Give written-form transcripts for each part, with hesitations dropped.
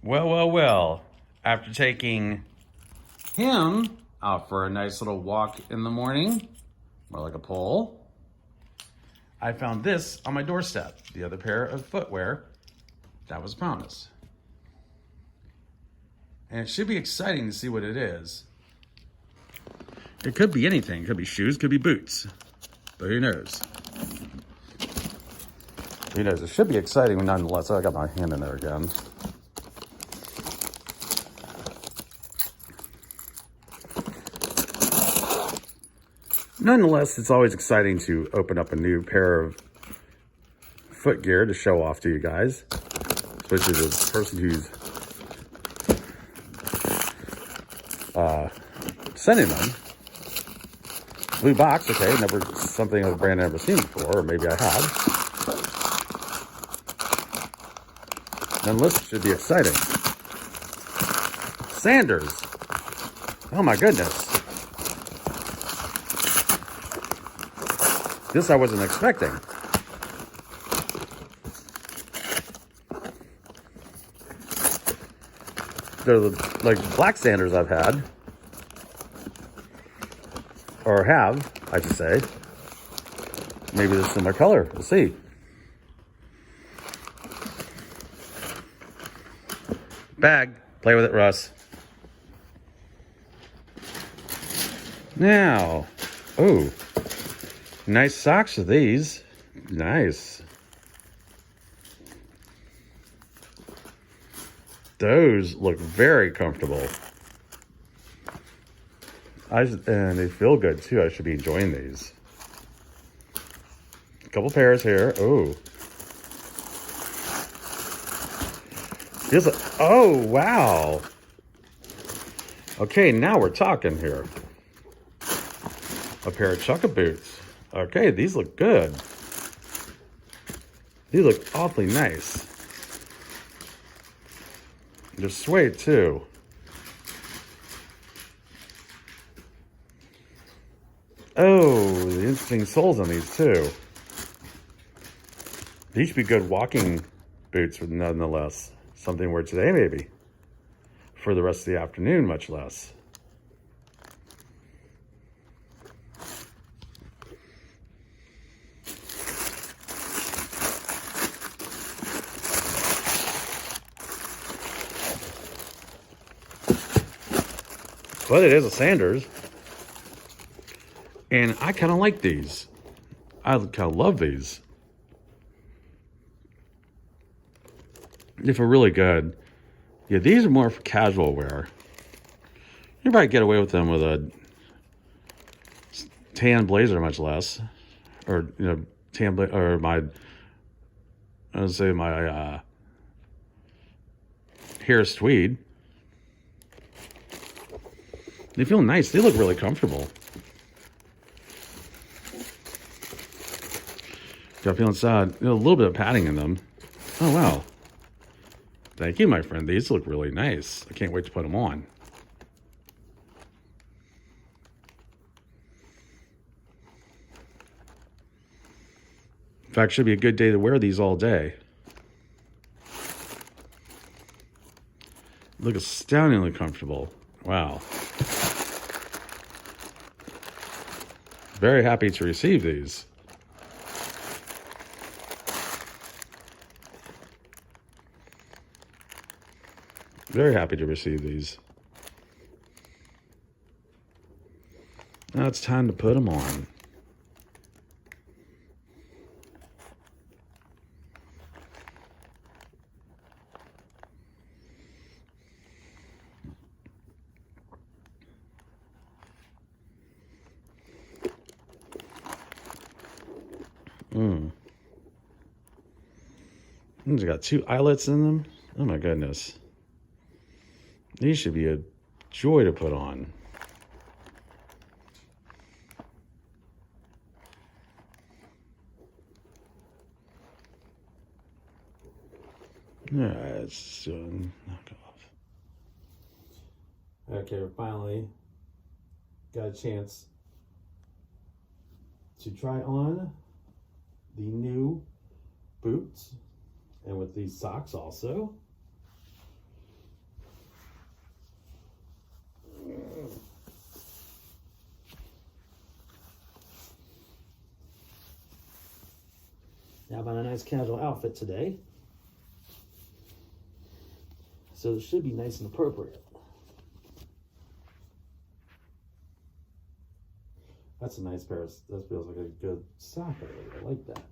Well. After taking him out for a nice little walk in the morning, more like a pole, I found this on my doorstep. The other pair of footwear that was promised. And it should be exciting to see what it is. It could be anything. It could be shoes, could be boots. But who knows? Who knows? It should be exciting nonetheless. Oh, I got my hand in there again. Nonetheless, it's always exciting to open up a new pair of foot gear to show off to you guys. Especially the person who's sending them. Blue box, okay, never something of a brand I've never seen before, or maybe I have. Nonetheless, it should be exciting. Sanders. Oh my goodness. This I wasn't expecting. They're like black Sanders I've had. Or have, I should say. Maybe they're similar color. We'll see. Bag. Play with it, Russ. Now. Oh. Nice socks with these. Nice. Those look very comfortable. And they feel good too. I should be enjoying these. A couple pairs here. Oh. Oh, wow. Okay, now we're talking here. A pair of chukka boots. Okay, these look good. These look awfully nice. They're suede too. Oh, the interesting soles on these too. These should be good walking boots nonetheless. Something to wear today maybe. For the rest of the afternoon, much less. But it is a Sanders. And I kind of like these. I kind of love these. They feel really good. Yeah, these are more for casual wear. You probably get away with them with a tan blazer, much less. Or, you know, tan blazer, or I would say my Harris tweed. They feel nice. They look really comfortable. Got feeling sad. A little bit of padding in them. Oh, wow. Thank you, my friend. These look really nice. I can't wait to put them on. In fact, should be a good day to wear these all day. Look astoundingly comfortable. Wow. Very happy to receive these. Very happy to receive these. Now it's time to put them on. These got 2 eyelets in them. Oh my goodness. These should be a joy to put on. Alright, let's knock off. Okay, we finally got a chance to try on the new boots, and with these socks also. How about a nice casual outfit today? So it should be nice and appropriate. That's a nice pair of, that feels like a good sock. I like that.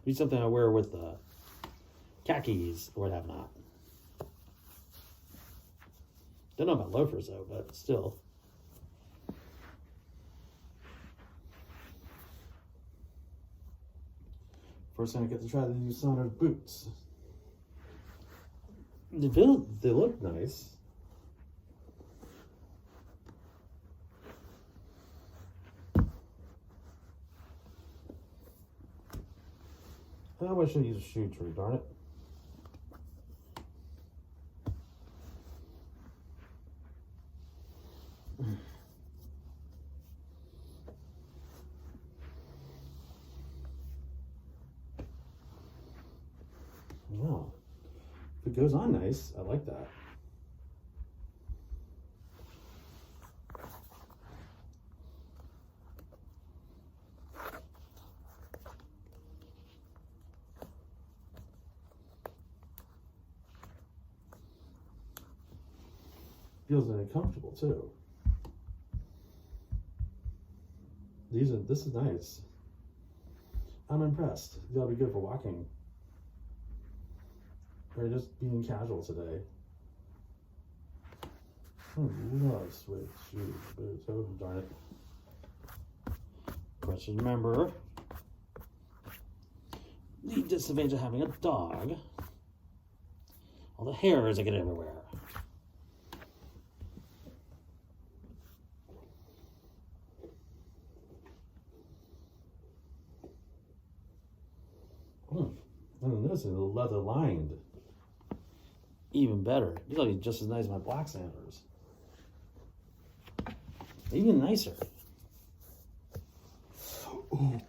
Be something I wear with khakis or what have not. Don't know about loafers though, but still. First time I get to try the new Saunders boots. They look nice. I wish I used a shoe tree, darn it. Wow. If it goes on nice, I like that. Feels uncomfortable too. This is nice. I'm impressed. These ought to be good for walking. Or just being casual today. I love suede shoes, but so darn it. Of course, remember the disadvantage of having a dog. All the hairs that get everywhere. And this is leather lined. Even better. These will be just as nice as my black Sanders. Even nicer. Ooh.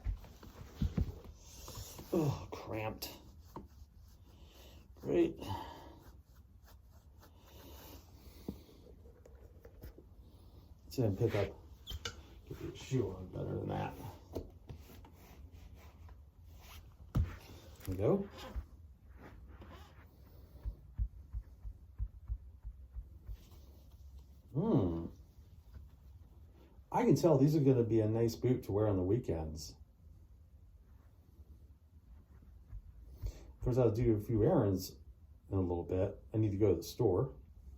Oh, cramped. Great. Let's see if I can pick up, get the shoe on better than that. There we go. I can tell these are going to be a nice boot to wear on the weekends. Of course, I'll do a few errands in a little bit. I need to go to the store,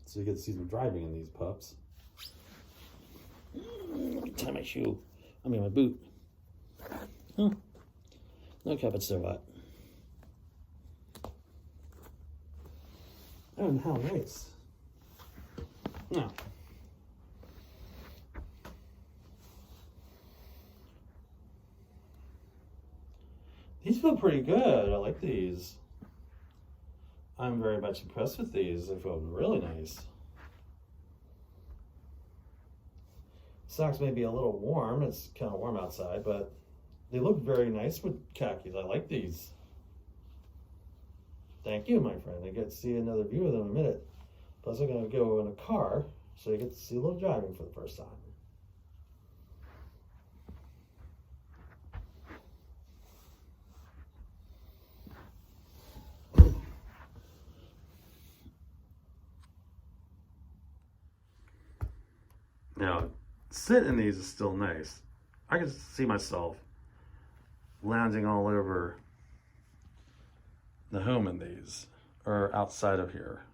so you get to see some driving in these pups. Tie my shoe. I mean my boot. Huh. Look how it's so hot. Oh, and how nice. Now. These feel pretty good. I like these. I'm very much impressed with these. They feel really nice. Socks may be a little warm. It's kind of warm outside, but they look very nice with khakis. I like these. Thank you, my friend. I get to see another view of them in a minute. Plus, I'm going to go in a car, so you get to see a little driving for the first time. Now, sit in these is still nice. I can see myself lounging all over the home in these, or outside of here.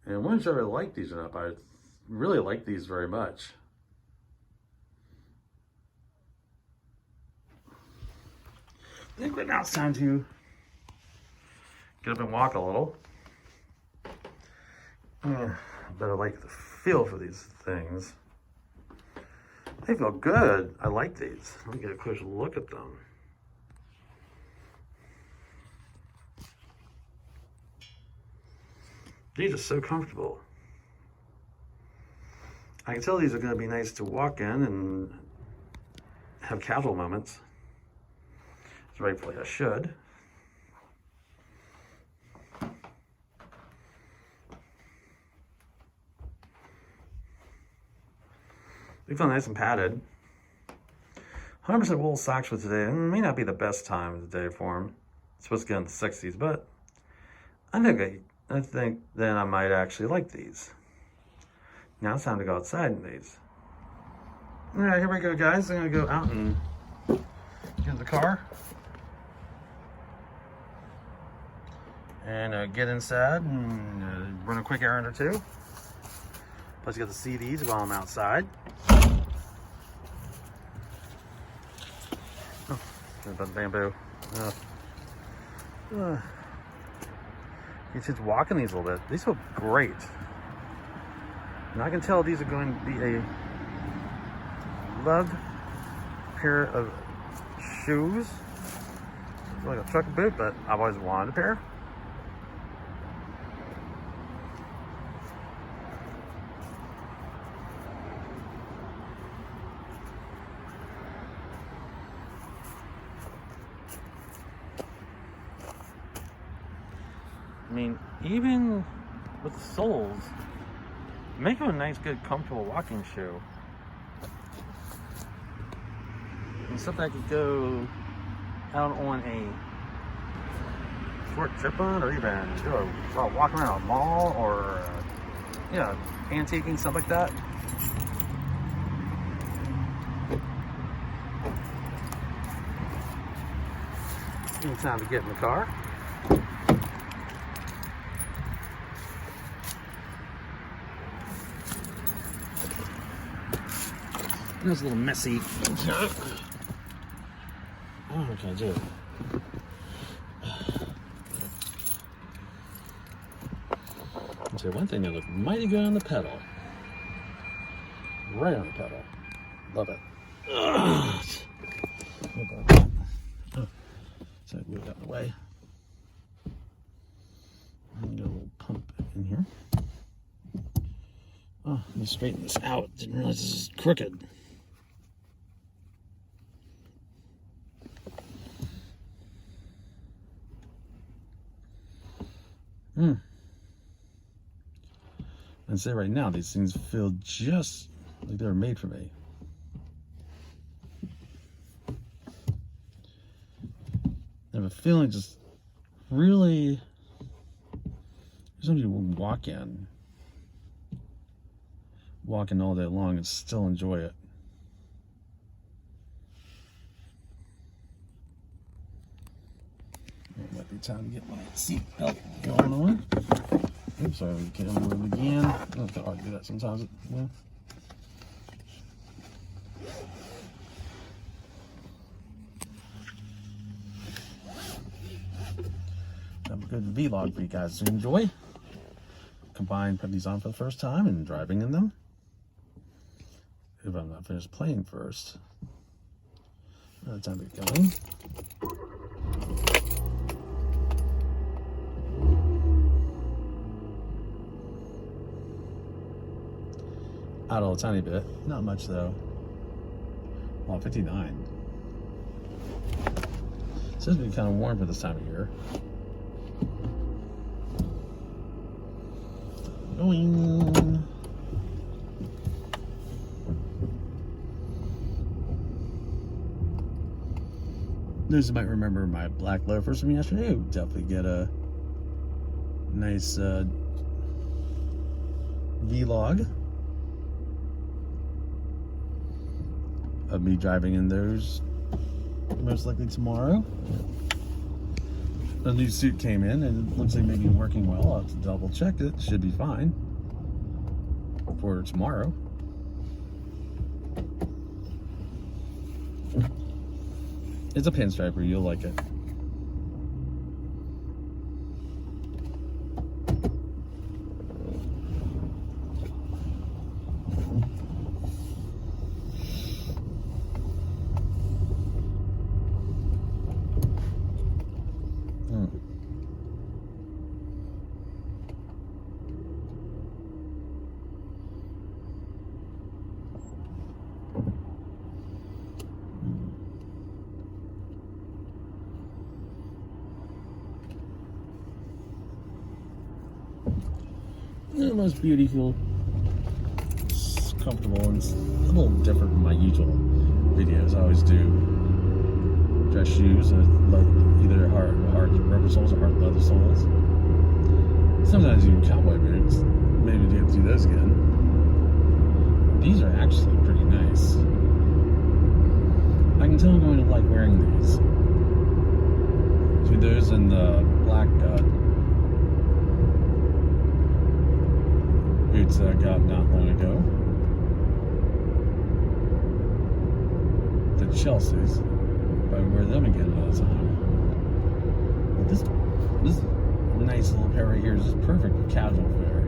And I'm not sure I like these enough. I really like these very much. I think right now it's time to get up and walk a little. But I like the feel for these things. They feel good. I like these. Let me get a closer look at them. These are so comfortable. I can tell these are going to be nice to walk in and have casual moments. So rightfully I should. They feel nice and padded. 100% wool socks for today. It may not be the best time of the day for them. It's supposed to get in the 60s, but I think then I might actually like these. Now it's time to go outside in these. All right, here we go, guys. I'm gonna go out and get in the car and get inside and run a quick errand or two. Plus, you get to see these while I'm outside. Oh, about the bamboo. You just walking these a little bit. These look great. And I can tell these are going to be a loved pair of shoes. It's like a chukka boot, but I've always wanted a pair. I mean, even with the soles, make them a nice, good, comfortable walking shoe. And something I could go out on a short trip on, or even do a walk around a mall, or antiquing, stuff like that. It's time to get in the car. It was a little messy. What can I do? I'll tell you one thing, they look mighty good on the pedal. Right on the pedal. Love it. So I move out of the way. And get a little pump in here. Oh, let me straighten this out. Didn't realize this is crooked. I'd say right now, these things feel just like they were made for me. I have a feeling just really, there's something you walk in all day long and still enjoy it. It might be time to get my seat belt going on. Oops, sorry, we can't move it again. It's hard to do that sometimes. Have a good vlog for you guys to enjoy. Combine, put these on for the first time and driving in them. If I'm not finished playing first. Another time to get going. Idle a tiny bit, not much though. Well, 59. It's supposed to be kind of warm for this time of year. Going. Those who might remember my black loafers from yesterday would definitely get a nice vlog of me driving in those most likely tomorrow. A new suit came in and it looks like maybe working well. I'll have to double check it. Should be fine for tomorrow. It's a pinstriper, you'll like it. The most beautiful comfortable, and it's a little different from my usual videos. I always do dress shoes with either hard rubber soles or hard leather soles. Sometimes even cowboy boots. Maybe do those again. These are actually pretty nice. I can tell I'm going to like wearing these. See those in the black boots that I got not long ago. The Chelsea's. I wear them again all the time. But this nice little pair right here is just perfect for casual wear.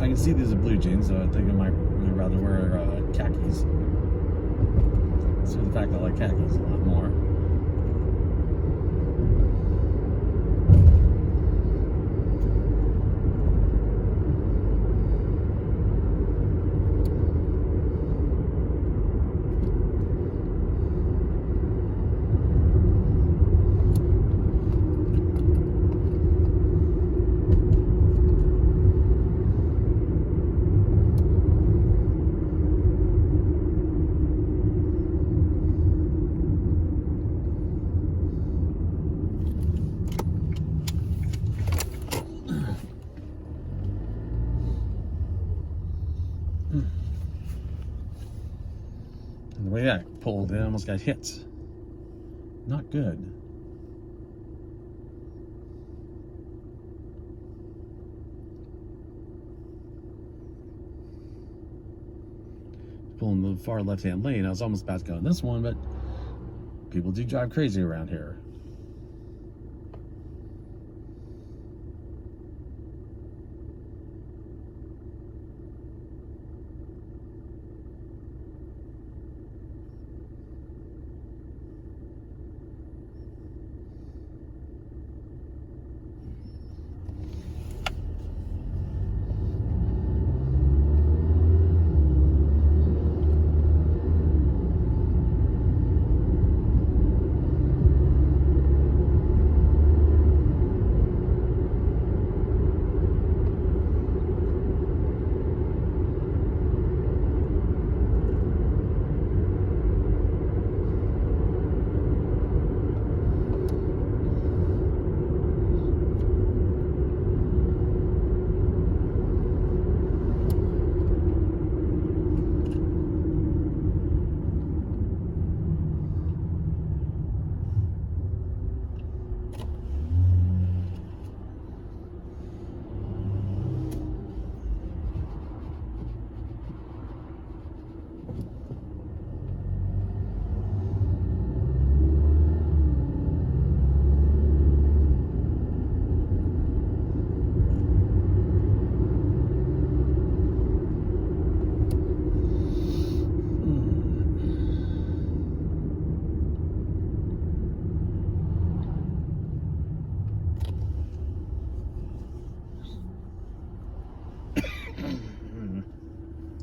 I can see these are blue jeans, so I think I might really rather wear khakis. So the fact that I like khakis a lot more. And the way that pulled, it almost got hit. Not good. Pulling the far left-hand lane, I was almost about to go on this one, but people do drive crazy around here.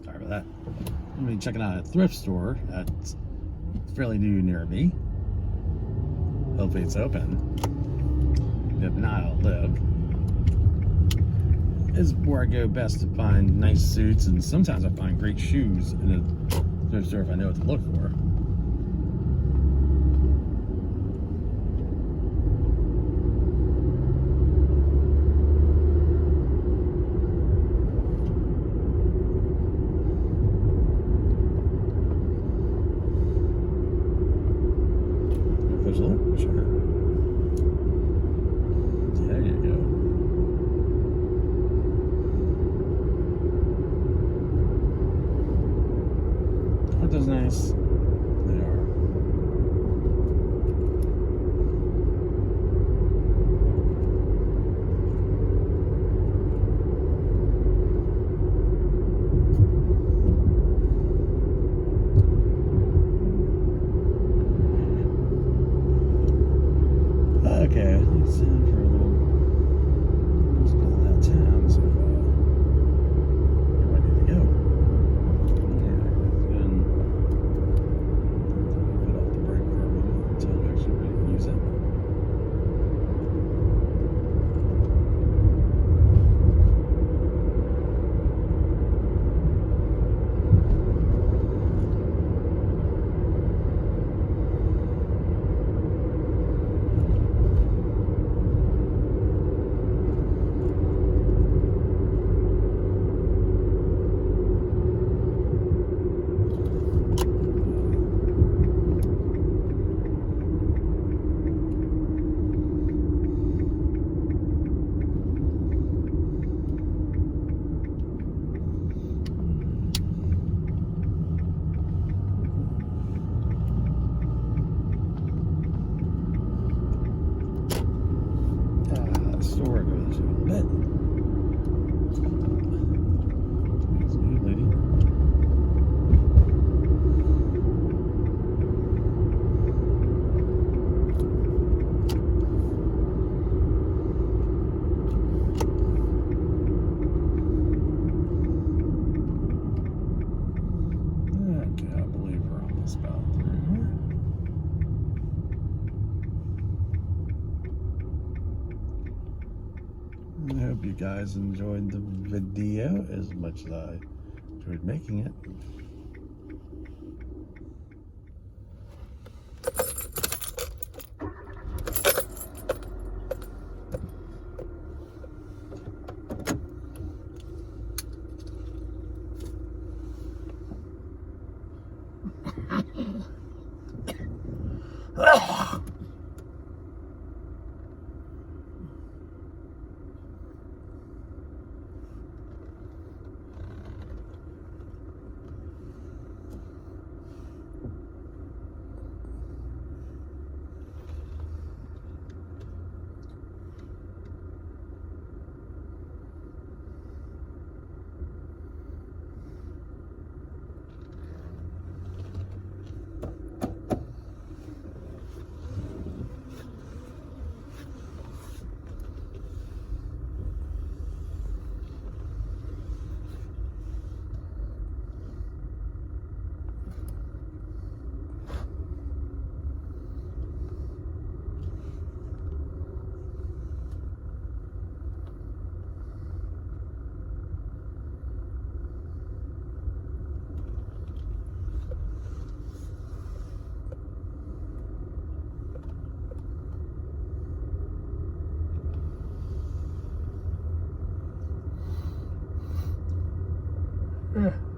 Sorry about that. I'm going to be checking out a thrift store that's fairly new near me. Hopefully it's open. If not, I'll live. This is where I go best to find nice suits, and sometimes I find great shoes in a thrift store if I know what to look for. Sure. There you go. That was nice. I hope you guys enjoyed the video as much as I enjoyed making it. Yeah.